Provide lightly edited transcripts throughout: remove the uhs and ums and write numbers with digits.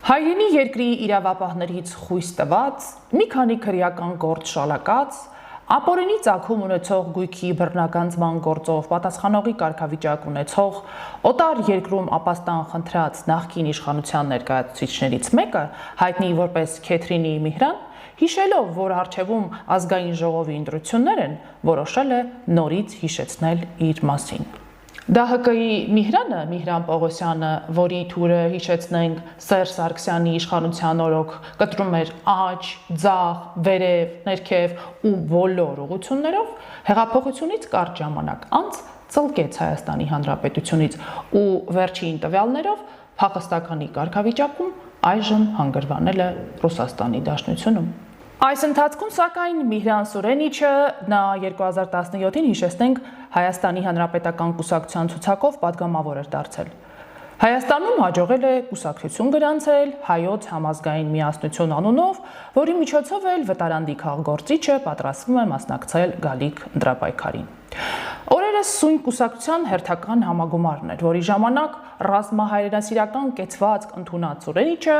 Հայրենի երկրի իրավապահներից խույս տված, մի քանի քրեական գործ շալակած, ապօրինի ծագում ունեցող գույքի բռնագանձման գործով պատասխանողի կարգավիճակ ունեցող, օտար երկրում ապաստան խնդրած նախկին իշխանության ներկայացուցիչներից մեկը, հայտնի որպես Քեթրինի Միհրան, հիշելով, որ առջևում ազգային ժողովի ընտրություններ են, որոշել է նորից հիշեցնել իր մասին։ ԴՀԿ-ի Միհրանը, Միհրան Պողոսյանը, որի թուրը հիշեցնենք Սերժ Սարգսյանի իշխանության օրոք կտրում էր աջ, ձախ, վերև, ներքև ու բոլոր ուղղություններով, հեղափոխությունից կարճ ժամանակ անց ծլկեց Հայաստանի Հանրապետությունից ու վերջին տվյալներով փախստականի կարգավիճակում այժմ հանգրվանել է Ռուսաստանի Դաշնությունում։ Այս ընթացքում, սակայն, Միհրան Սուրենիչը նա 2017-ին հիշեցնենք Հայաստանի Հանրապետական կուսակցության ցուցակով պատգամավոր էր դարձել։ Հայաստանում հաջողել է կուսակցություն գրանցել Հայոց համազգային միասնություն անունով, որի միջոցով էլ վտարանդի քաղգործիչը պատրաստվում է մասնակցել գալիք ընտրապայքարին։ Օրերս սույն կուսակցության հերթական համագումարն էր, որի ժամանակ ռազմահայրենասիրական կեցվածք ընդունած Սուրենիչը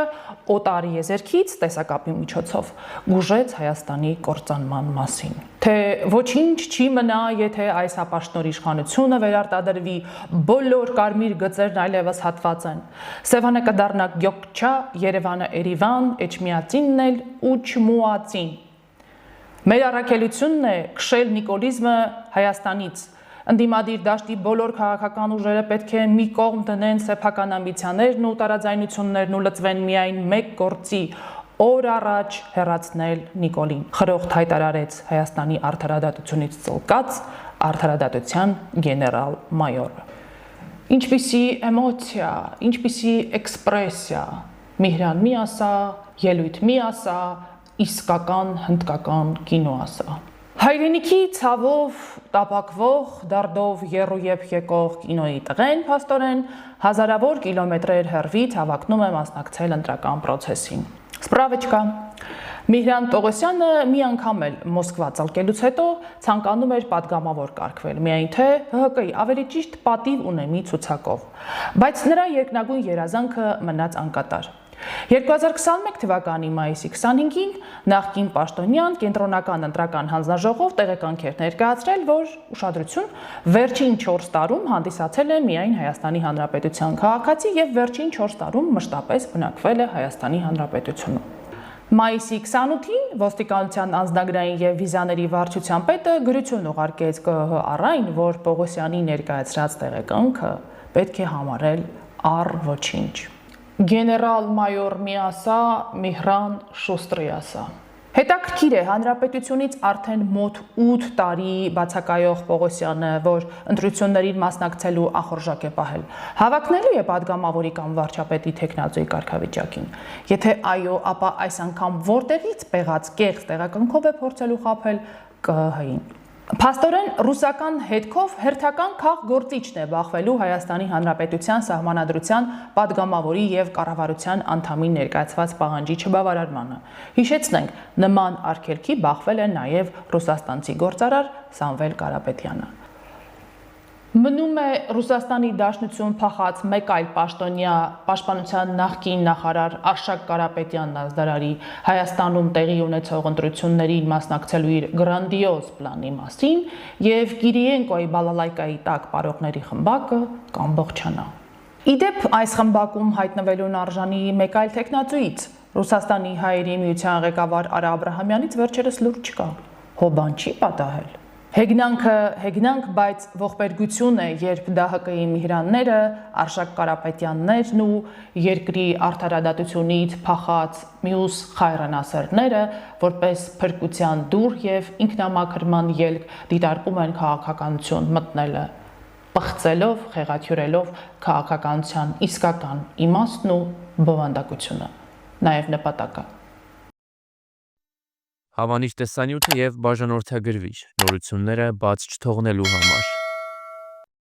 օտարի եզերքից տեսակապի միջոցով գուժեց Հայաստանի կործանման մասին։ Թե ոչինչ չի մնա, եթե այս ապաշտոր իշխանությունը վերարտադրվի, բոլոր կարմիր գծերն այլևս հատված են։ Սևանը կդառնա Գյոկչա, Երևանը Էրիվան, Էջմիածինն էլ ու Չմուածին։ Մեր առաքելությունն է քշել նիկոլիզմը Հայաստանից։ Ընդդիմադիր դաշտի բոլոր քաղաքական ուժերը պետք է մի կողմ դնեն սեփական ամբիցիաներն ու տարաձայնություններն ու լծվեն միայն մեկ գործի՝ օր առաջ հեռացնել Նիկոլին։ Խրոխտ հայտարարեց Հայաստանի արդարադատությունից ծլկած արդարադատության գեներալ-մայորը։ Ինչպիսի էմոցիա, ինչպիսի էքսպրեսիա, Միհրան մի ասա, ելույթ մի ասա, իսկական հնդկական կինո ասա։ Հայրենիքի ցավով տապակվող, դարդով եռույեպ եկող կինոյի տղեն փաստորեն հազարավոր կիլոմետրեր հեռվից հավակնում է մասնակցել ընտրական պրոցեսին։ Սպրավեչկա։ Միհրան Պողոսյանը մի անգամ էլ Մոսկվա ծալկելուց հետո ցանկանում էր պատգամավոր կարգվել, միայն թե ՀՀԿ-ի ավելի ճիշտ պատիվ ունեմի ցուցակով, բայց նրա երկնագույն երազանքը մնաց անկատար։ 2021 թվականի մայիսի 25-ին նախկին պաշտոնյան կենտրոնական ընտրական հանձնաժողով տեղեկանք էր ներկայացրել, որ ուշադրություն վերջին 4 տարում հանդիսացել է միայն Հայաստանի Հանրապետության քաղաքացի եւ վերջին 4 տարում մշտապես բնակվել է Հայաստանի Հանրապետությունում։ Մայիսի 28-ին ոստիկանության անձնագրային եւ վիզաների վարչության պետը գրություն ուղարկեց ԿՀՀ առայն, որ Պողոսյանի ներկայացրած տեղեկանքը պետք է համարել առ ոչինչ։ Գեներալ-մայոր միասա, Միհրան Շուստրիասա։ Հետաքրքիր է, հանրապետությունից արդեն մոտ 8 տարի բացակայող Պողոսյանը, որ ընտրություններին մասնակցելու ախորժակ է պահել, հավակնելու է պատգամավորի կամ վարչապետի թեկնածուի կարգավիճակին։ Եթե այո, ապա այս անգամ որտեղից պեղած կեղծ տեղականքով է փորձելու խաբել ԿՀՀ-ին։ Փաստորեն ռուսական հետքով հերթական քաղգործիչն է բախվելու Հայաստանի Հանրապետության Սահմանադրության պատգամավորի եւ կառավարության անդամին ներկայացված պահանջի չբավարարմանը։ Հիշեցնենք, նման արգելքի բախվել է նաեւ ռուսաստանցի գործարար Սամվել Կարապետյանը։ Մնում է Ռուսաստանի Դաշնություն փախած մեկ այլ պաշտոնյա պաշտպանության նախկին նախարար Արշակ Կարապետյանն ազդարարի Հայաստանում տեղի ունեցող ընտրություններին մասնակցելու իր գրանդիոզ պլանի մասին եւ Կիրիենկոյի բալալայկայի տակ պարողների խմբակը կամբողջանա։ Իդեպ այս խմբակում հայտնվելուն արժանի մեկ այլ տեխնացուից Ռուսաստանի հայերի միության ղեկավար Արա Աբրահամյանից վերջերս լուրջ չկա։ Հոբան չի պատահել։ Հեգնանք, բայց ողբերգություն է, երբ ԴՀԿ-ի Միհրանները, Արշակ Կարապետյաններն ու երկրի արդարադատությունից փախած մյուս խայրանասերները որպես փրկության դուռ եւ ինքնամաքրման ելք դիտարկում են քաղաքականություն մտնելը, պղծելով, խեղաթյուրելով քաղաքականության իսկական իմաստն ու բովանդակությունը, նաեւ նպատակը։ Հավանիչ տեսանյութը եւ բաժանորդագրվիչ նորությունները բաց չթողնելու համար։